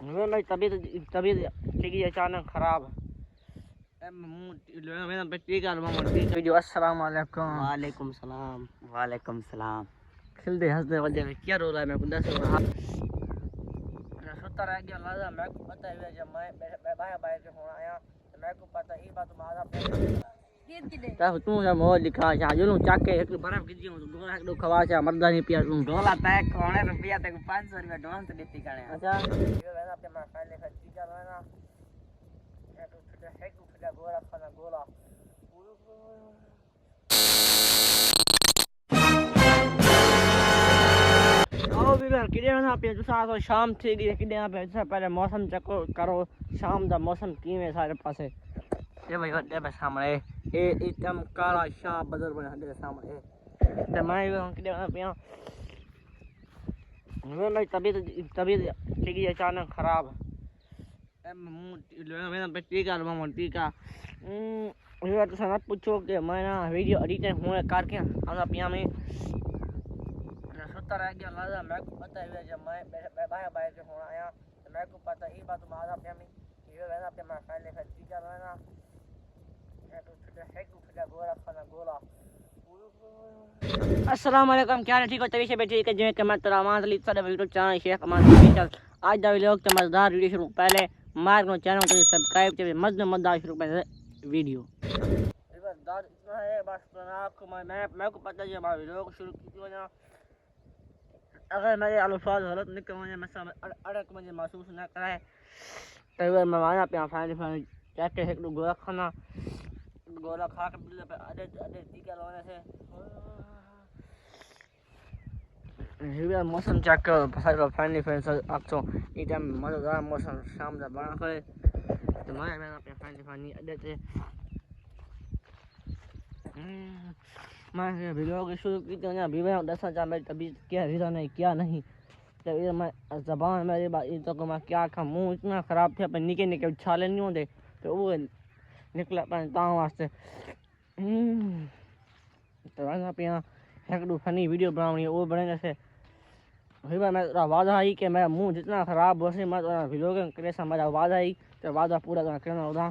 मेरी तबीयत तबीयत ठीक है अचानक खराब अस्सलाम वालेकुम। वालेकुम सलाम। वालेकुम सलाम। खिलते हंसते वजह में क्या रो रहा है मैं खुदा से सुता रह गया लाजा मैं को पता है जब मैं बाहर बाहर से होना आया तो मैं को पता ये बात मारा तब तू जब मोह लिखा जा जुलू चाके एक बर्फ गिर गयो तो गोला एक खवा जा मर्दा नहीं पिया तू डोला पैक कोने रुपया ते 500 रुपया डोन से देती काने। अच्छा ये वैसा पे मैं खाने का चीजा रहना है तो फिर गोला खाना गोला आओ भी मैं किधर ना पे जो साथ शाम थी गई किधर पे से पहले मौसम चेक करो शाम दा मौसम किवें सारे पासे ये भाई वड्डे पे सामने ए एकदम काला शाह बदल बना दे सामने ते मैं किधर ना पे मेरी तबीयत ठीक है अचानक खराब मेरा बेटी का टीका ये तो सना पूछो कि मैं ना वीडियो एडिटर हूँ करके हम पिया में सुता रह गया लाजा मैं को पता है जब मैं बाहर बाहर से होना आया तो मैं को पता ये बात मारा पिया में ये वैसा पे मैं खाने का टीका रहना तो फिर गोला खाना गोला। अस्सलाम वालेकुम क्या ठीक हो तभी से बैठी के जो कि मैं तरामान अली साडे यूट्यूब चैनल शेख अमान स्पेशल आज दा व्लॉग ते मजेदार वीडियो शुरू पहले मार नो चैनल को सब्सक्राइब ते मजेदार शुरू पहले वीडियो मजेदार इतना है बस आपको मैं को पता है हमारा व्लॉग शुरू की ना अगर मेरे अल्फाज गलत निकले मुझे अड़क मुझे महसूस ना कराए तो मैं माना पे फाइनली चेक के एक गोला खाना गोला खा के बिल्ले पे अरे टीका लगाने से ये मौसम चेक करो सारे फाइनली फ्रेंड्स आप तो एकदम मजेदार मौसम शाम का बना करे तो मैं पे फाइनली अरे थे मैं व्लॉग शुरू की तो ना अभी मैं दसना चाह मेरी तबीयत क्या रीज़ा नहीं क्या नहीं तो ये मैं ज़बान मेरी बात तो मैं क्या खा मुँह इतना ख़राब थे अपन निके निके उछाले नहीं होते तो वो निकला अपन ताऊ वास्ते तो वैसा पे यहाँ एक दो फनी वीडियो बनानी है वो बने से भाई मैं वादा आई कि मेरा मुँह जितना ख़राब वैसे मैं व्लॉग करे मेरा वादा आई तो वादा पूरा करना होता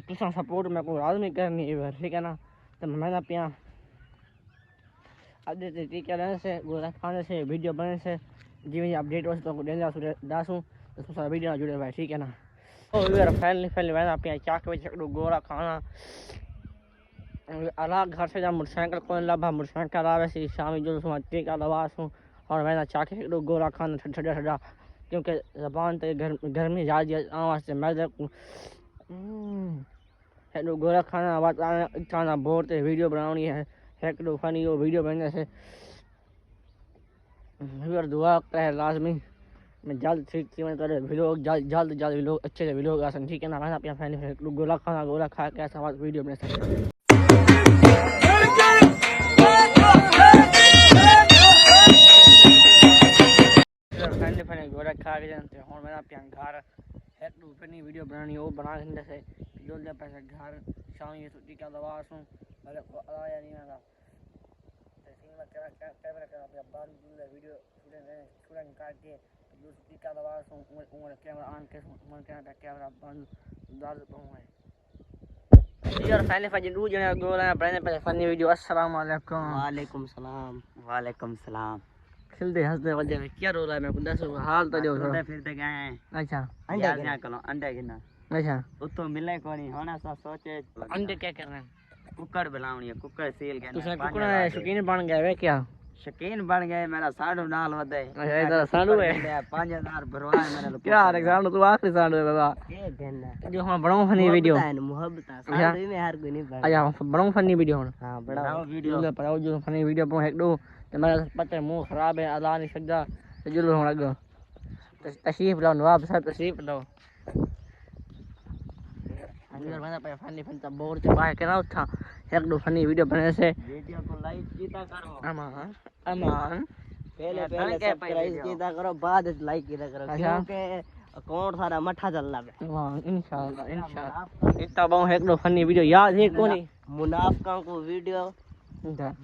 तुसा सपोर्ट मैं को आदमी करनी है ठीक है ना तो मैं ना पिया अपडेट टीका रहने से गोला खाने से वीडियो बनने से जी अपडेट हो तो डेंजा दासू तो दूसरा वीडियो जुड़े भाई ठीक है ना और यार फाइनली मैं पिया चाक में चकड़ू गोला खाना अलग घर से जब मोटरसाइकिल कौन लाभा मोटरसाइकिल आवे से शाम जो टीका दवा सूँ और मैं चाक एक गोला खाना ठंडा ठंडा क्योंकि जबान तो गर्मी ज़्यादा वास्ते मैं हेलो गोला खाना बताना बोर ते वीडियो बनानी है एक दो फनी वो वीडियो बनने से दुआ करे लाजमी मैं जल्द ठीक थी मैं करे व्लॉग जल्द व्लॉग अच्छे से व्लॉग आसन ठीक है ना मैं अपना फैन गोला खा के ऐसा बात वीडियो बना सकते फैन गोला खा के जानते हूँ मैं अपना घर एक दो फनी वीडियो बनानी वो बना से जो ले पैसे घर शाम ये छुट्टी का दवा सूं मेरे को आया नहीं आता तो मैं कैमरा का अपना बंद वीडियो स्टूडेंट काट के जो छुट्टी का दवा सूं उमर कैमरा ऑन के मन के कैमरा बंद दाल पाऊंगा यार पहले फजी दो जने गोला बने पे फनी वीडियो अस्सलाम वालेकुम। वालेकुम सलाम। वालेकुम सलाम। खिलते हंसते वजह में क्या रो रहा है मैं खुदा से हाल तो जो फिरते गए हैं। अच्छा अंडे क्या करो अंडे गिना अच्छा तो मिले कोनी होना सा सोचे अंडे क्या कर रहे हैं कुकर बनावनी है कुकर सील के तुसे कुकर शौकीन बन गए वे क्या शौकीन बन गए मेरा साडू नाल वदे अच्छा इधर साडू है 5000 भरवा मेरे लोग क्या रे साडू तू आखिरी साडू है बाबा के कहना जो हम बनाओ फनी वीडियो मोहब्बत साडू में हर कोई नहीं बन अच्छा बनाओ फनी वीडियो हां बनाओ वीडियो पर जो फनी वीडियो पर एक दो तो मेरा पता है मुंह खराब है अल्लाह नहीं सकता तो जुलूस होने लगा तशरीफ लो नवाब साहब तशरीफ लो अंदर मैंने पे फनी फन तब बोर से बाहर करा था एक दो फनी वीडियो बनाने से वीडियो को लाइक कीता करो अमान पहले सब्सक्राइब कीता करो बाद लाइक कीता करो क्योंकि अकाउंट सारा मठा चल रहा है वाह इंशाल्लाह इतना बहुत एक दो फनी वीडियो याद है कोनी मुनाफिकों को वीडियो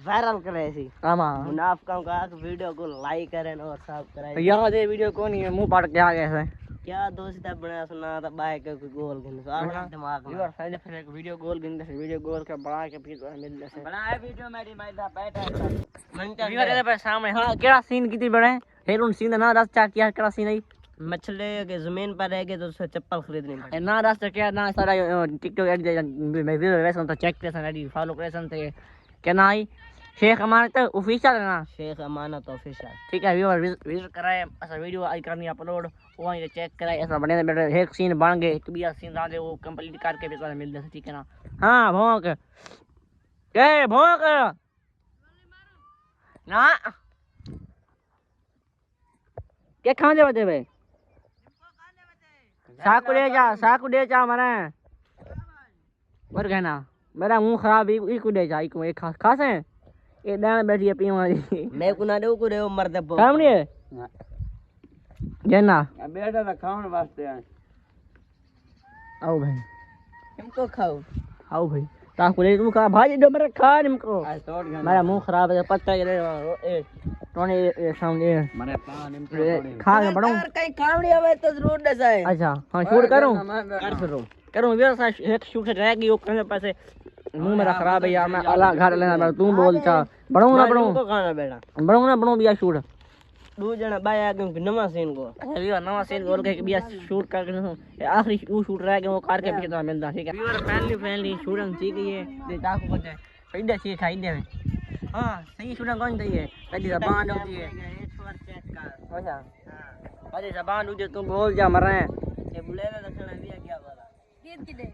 वायरल करे सी मुनाफिकों का वीडियो को लाइक करें और सब्सक्राइब याद है वीडियो कोनी मुंह पाट के आ गए क्या दोस्त बना सुना था बाइक के गोल घिन सो आपने दिमाग में व्यूअर फाइनली फिर एक वीडियो गोल गिनते से वीडियो गोल के बड़ा के फिर मिलते से बना है वीडियो मेरी मैं था बैठा था मन व्यूअर इधर पे सामने हां केड़ा सीन कितनी बड़े हेरून सीन ना रास्ता क्या केड़ा सीन है मछली के जमीन पर रह गए तो उससे चप्पल खरीदनी पड़ी ना रास्ता क्या ना सारा टिकटॉक एड मैं वीडियो वैसा तो चेक कर रेडी फॉलो कर थे क्या ना आई शेख अमानत ऑफिशियल है ना शेख अमानत ऑफिशियल ठीक है व्यूअर विजिट कराए ऐसा वीडियो आई करनी अपलोड वो ये चेक कराए ऐसा बने बैठे एक सीन बन गए एक भी सीन आ वो कंप्लीट करके फिर मिलते हैं ठीक है ना हां भौंक ए भौंक ना क्या खाने बचे भाई साकू दे जा मरे मर गए ना मेरा मुंह खराब ई को दे जा ई को एक खास है ये दान बैठी है पी वाली मैं को ना दे को रे मर दे काम नहीं है जेना बेटा ना खाने वास्ते है आओ भाई हमको खाओ आओ भाई ताकू ले तुम खा भाई जो मेरे खा निमको आज तोड़ गया मेरा मुंह खराब है पत्ता ये टोने ये सामने मरे पान निमको खा के बढ़ो यार कहीं कावड़ी आवे तो जरूर दे जाए अच्छा हां शूट करूं कर फिरो करूं व्यवस्था एक शूट रह गई वो करने पैसे मुंह मेरा खराब है यार मैं अला घर लेना तू बोल चा बढ़ो ना बढ़ो को खाना बेटा बढ़ो ना बढ़ो बिया शूट दो जना बाया के नवा सीन को अच्छा व्यूअर नवा सीन बोल के बिया शूट करके आखिरी वो शूट रह गया वो करके फिर तो मिलता ठीक है व्यूअर फैमिली शूटिंग ठीक है ये ताकू को फायदा चाहिए खाइदे में हां सही शूटिंग कौन चाहिए कदी जबान होती है एक बार चेक कर अच्छा कदी जबान उजे तू बोल जा मर रहे ये बुलेला रखना दिया क्या वाला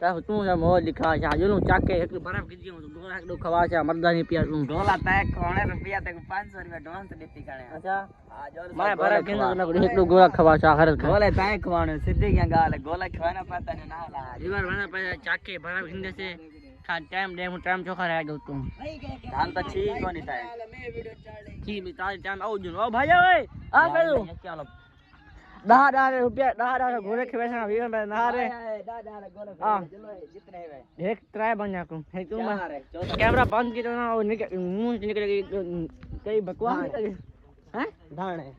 ताकू तू जा मोह लिखा जा जो चाके एक बर्फ गिर गयो तो गोला एक दो खवा जा मर्दा नहीं पिया तू डोला पैक कोने रुपया तक 500 रुपया डोंस देती करे अच्छा आज और मैं बर्फ गिर ना एक दो गोला खवा जा हर गोले पैक खवाने सीधे क्या गाल गोला खवाना पता नहीं ना ला रिवर बना पे चाके बर्फ गिरने से खा टाइम चोखा रह गयो तुम धान तो ठीक होनी था जी बिता टाइम आओ जुन ओ भाई ओए आ पेलो क्या लो 10 रुपया 10 घोड़े के वैसा वीर में ना रे हां जितने है एक ट्राई बन जा है तू कैमरा बंद की तो ना वो मुंह से निकल कई बकवास हैं धान है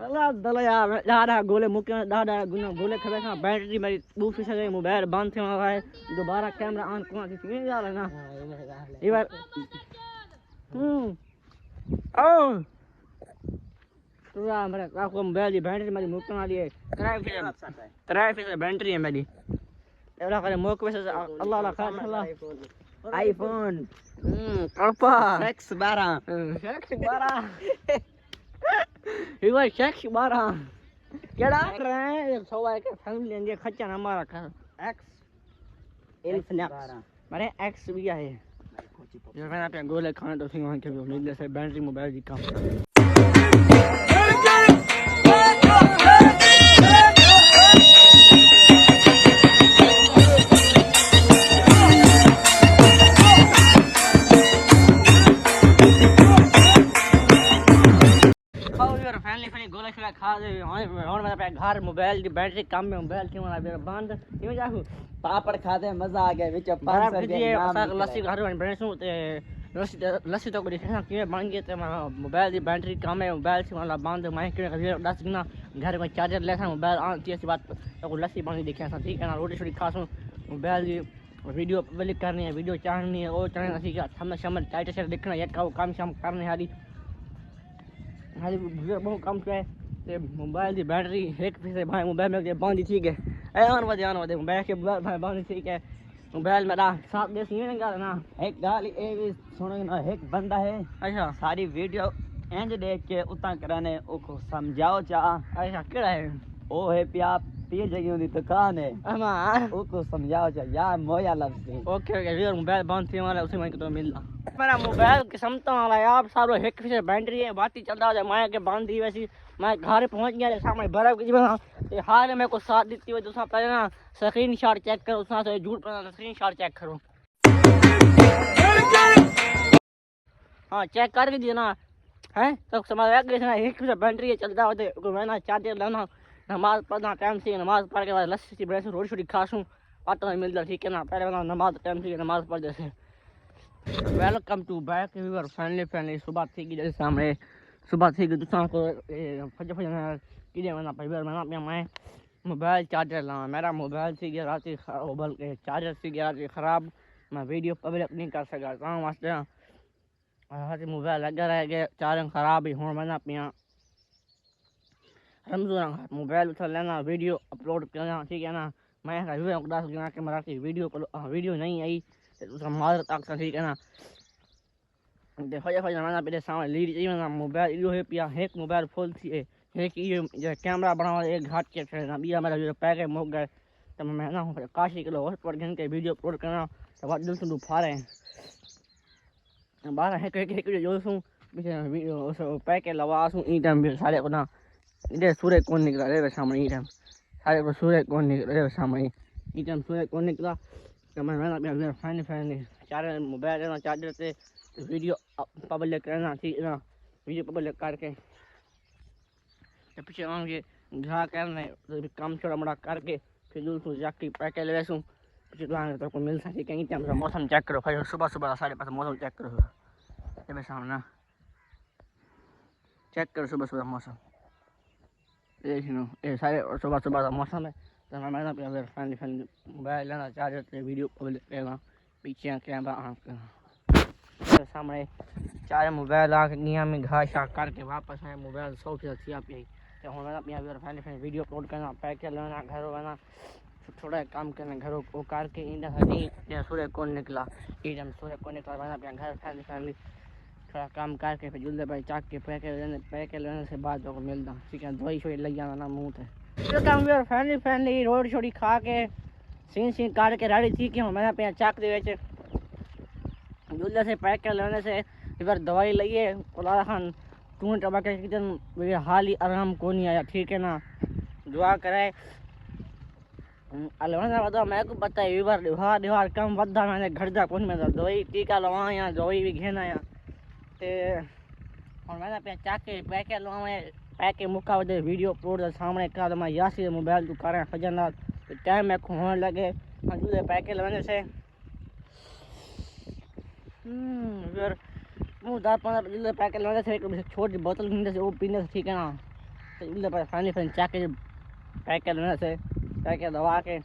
अल्लाह दला यार 10 गोले मुके 10 गुना गोले के वैसा बैटरी मेरी दूसरी से मोबाइल बंद थे है दोबारा कैमरा ऑन कौन सी नहीं जा रहा ना ये बार ओ पूरा मेरा आपको मोबाइल की बैटरी मेरी मुकन वाली है ट्राई फिर बैटरी है मेरी एवढा करे मोक वैसे अल्लाह अल्लाह खास अल्लाह आईफोन कड़पा X12 ये भाई X12 केड़ा रहे सवा के फैमिली लेंगे खच्चा ना हमारा घर X इन्फिनिक्स मेरे X भी है ये मैंने पे गोले खाने तो सिंह के मिल से बैटरी मोबाइल की काम फैमिली गोला शोला खा दे और मेरा पे घर मोबाइल की बैटरी कम में मोबाइल क्यों वाला मेरा बंद क्यों जाहू पापड़ खाते मजा आ गया विच 500 रुपया लस्सी घर में बने सु ते लस्सी तो को देखना क्यों बन गए ते मोबाइल की बैटरी कम है मोबाइल से वाला बंद मैं क्यों 10 गुना घर में चार्जर ले मोबाइल आती ऐसी बात तो लस्सी बन देखा था ठीक है ना रोटी छोटी खा सु मोबाइल की वीडियो पब्लिक करनी है वीडियो चाहनी है वो चैनल ठीक है हम शाम टाइट से देखना ये काम शाम करने हाली हाली बहुत कम है ते मोबाइल की बैटरी एक से भाई मोबाइल में बंद ठीक है ए आन वदे मोबाइल के भाई बंद ठीक है मोबाइल मेरा साथ दे नहीं गा ना एक गाल ए भी सुनो ना एक बंदा है अच्छा सारी वीडियो एंड देख के उता कराने को समझाओ चा अच्छा केड़ा है ओ है पिया पी जगह दी दुकान है अमार ओ को समझाओ चा यार मोया लफ्ज ओके वीर मोबाइल बंद थी वाला उसी में तो मिलना मेरा मोबाइल किस्मत वाला यार सारो एक से बैटरी है बात ही चलता है मैं के बांध दी वैसी मैं घर पहुंच गया सामने बर्फ की ये हाल में को साथ देती हुई दूसरा पहले ना स्क्रीनशॉट चेक करो उसना से झूठ पर स्क्रीनशॉट चेक करो हां चेक कर दिया ना हैं तो समझ आ गया एक से बैटरी चलता होते को मैं ना चार्जर लेना नमाज पढ़ना टाइम से नमाज पढ़ के बाद लस्सी से ब्रेस रोटी छोटी खासूं पता नहीं मिलता ठीक है ना पहले ना नमाज टाइम से नमाज पढ़ जैसे welcome to back viewer family सुबह थी कि जैसे सामने सुबह थी कि दूसरा को फज किए मना भाई मना पे मैं मोबाइल चार्जर ला मेरा मोबाइल थी गया रात बल्कि चार्जर थी गया रात ख़राब मैं वीडियो पब्लिक नहीं कर सका ता वास्ते रात मोबाइल लगा रह गया चार्जर ख़राब ही हुण मैं पिया रमज़ान मोबाइल उठा लेना वीडियो अपलोड करना ठीक है ना मैं के मराठी वीडियो नहीं आई तो मार तक ठीक है ना देखो ये मैंने पहले सामने लीड चाहिए मोबाइल इो है पिया एक मोबाइल फुल थी एक ये कैमरा बनावा एक घाट के छेना बिया मेरा जो पैके मोक गए तो मैं ना काशी किलो हॉटस्पॉट घन के वीडियो अपलोड करना तो बात दिल से फारे बारह एक जो सू वीडियो पैके लवा सू ई टाइम सारे को ना इधर सूर्य कौन निकला रे सामने ई टाइम सारे को सूर्य कौन निकला रे सामने ई टाइम सूर्य कौन निकला तो मैं ना फाइनली चार्जर मोबाइल ना चार्जर से वीडियो पब्लिक करना ठीक है ना वीडियो पब्लिक करके तो पीछे आऊँगे घा करने तो काम छोड़ा मोड़ा करके फिर दूर से जाके पैके ले वैसूँ पीछे तो को मिल सकती कहीं टाइम से मौसम चेक करो फिर सुबह 5:30 मौसम चेक करो ये सामने चेक करो सुबह मौसम ये सुनो ये सारे सुबह का मौसम है तो मैं ना फाइनली मोबाइल लेना चार्जर से वीडियो पब्लिक करना पीछे कैमरा तो सामने चार मोबाइल आ निया में घा शा करके वापस आए मोबाइल 100% थी आप यही तो हम अपनी फाइनली वीडियो अपलोड करना पैक लेना घर वाना थोड़ा काम करना घरों को करके इंडिया सूर्य कौन निकला एकदम सूर्य कौन निकला मैंने अपना घर फाइनली थोड़ा काम करके फिर जुल्ले भाई चाक के पैके लेने से बाद को मिलता ठीक है दवाई शोई लग जाना ना मुँह थे काम फैमिली रोड छोड़ी खा के सीन काट के रेडी थी कि मैंने अपने चाक दे जुल्ले से पैके लेने से फिर दवाई लइए उला खान तू टबा के कितन हाल ही आराम को नहीं आया ठीक है ना दुआ करे अलवना बता मैं को पता है बार दीवार कम वधा मैंने घर जा कौन में दवाई टीका लवा या दवाई भी घेना या ते और मैंने अपने चाके पैके लवा पैके मुका वदे वीडियो अपलोड सामने का मैं यासी मोबाइल तू करें खजना टाइम में होने लगे जुले पैके लगाने से फिर मुँह 10-15 जुले पैके लगाने से छोटी बोतल पीने से वो पीने से ठीक है ना तो जुले पर फाइनली चाके पैके लगाने से पैके दवा के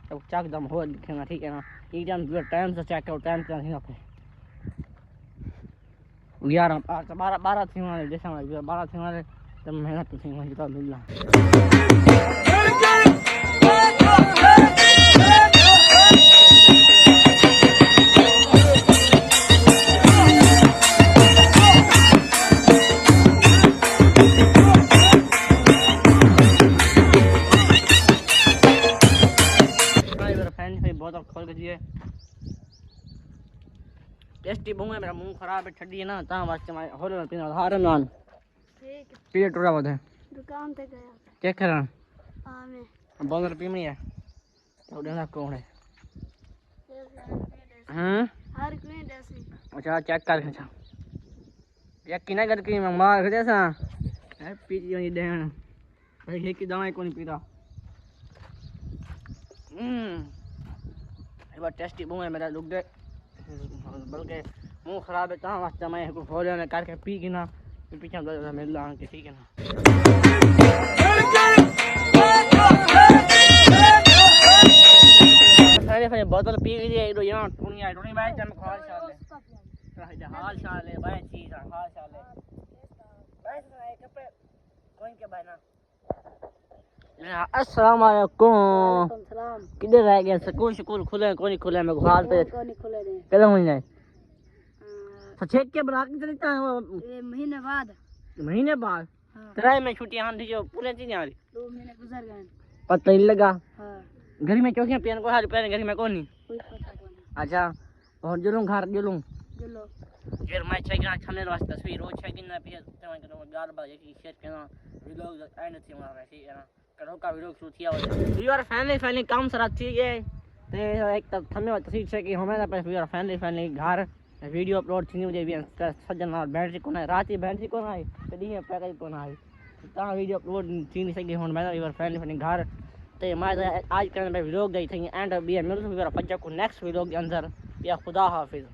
तो चाक दम हो दिखेना ठीक है ना एकदम टाइम से चेक करो टाइम से नहीं पे 11-12 थी वाले जैसा 12 थी वाले तब मेहनत थी वहीं तो मिल बहुत खोल के दिए टेस्टी बहु है मेरा मुंह खराब है ठंडी है ना ता वास्ते मैं होल में पीना हार नान ठीक पीले टोरा बोल है दुकान पे गया चेक करा हां मैं बोल पीमनी है तो देना कौन है हर कोई देसी अच्छा चेक कर अच्छा यकीन करके मैं मार दे सा है पी नहीं देन भाई की दवाई कौन पीता एक बार टेस्टी बहु है मेरा लुक दे बल्कि मुँह खराब है कहाँ वास्ते मैं खोल करके पी के ना फिर पीछे मिल रहा कि ठीक है ना फिर बोतल पी गई यहाँ टूनी भाई जन हाल चाल है भाई चीज हाल चाल है कपड़े कौन के भाई ना अस्सलाम वालेकुम किधर रह गया स्कूल खुले कोनी खुले मेरे को हाल पे कल महीने तो चेक के बना के चलता है महीने बाद तेरा में छुट्टियां थी जो पूरे थी यार 2 महीने गुजर गए पता नहीं लगा घर में चौकियां पहन को हाल पहन घर में कौन नहीं अच्छा और जुलूं घर जुलूं फिर मैं चेक ना छमने वास्ते तस्वीर रोज चेक ना पे तमाम करो 11 बजे की शेयर करना व्लॉग एंड थी हमारा ठीक है ना करो का वीडियो शुरू किया हो यू आर फैमिली काम सारा ठीक है ते एक तब थमे तस्वीर से कि हमें पे यू आर फैमिली घर वीडियो अपलोड थी मुझे भी सजन और बैटरी को ना रात ही बैटरी को ना आई कदी है पैकेज को ना आई ता वीडियो अपलोड थी नहीं सके हुन मैं यू आर फैमिली घर ते मैं आज करने पे व्लॉग गई थी एंड बी मिल फिर पज्जा को नेक्स्ट व्लॉग के अंदर या खुदा हाफिज।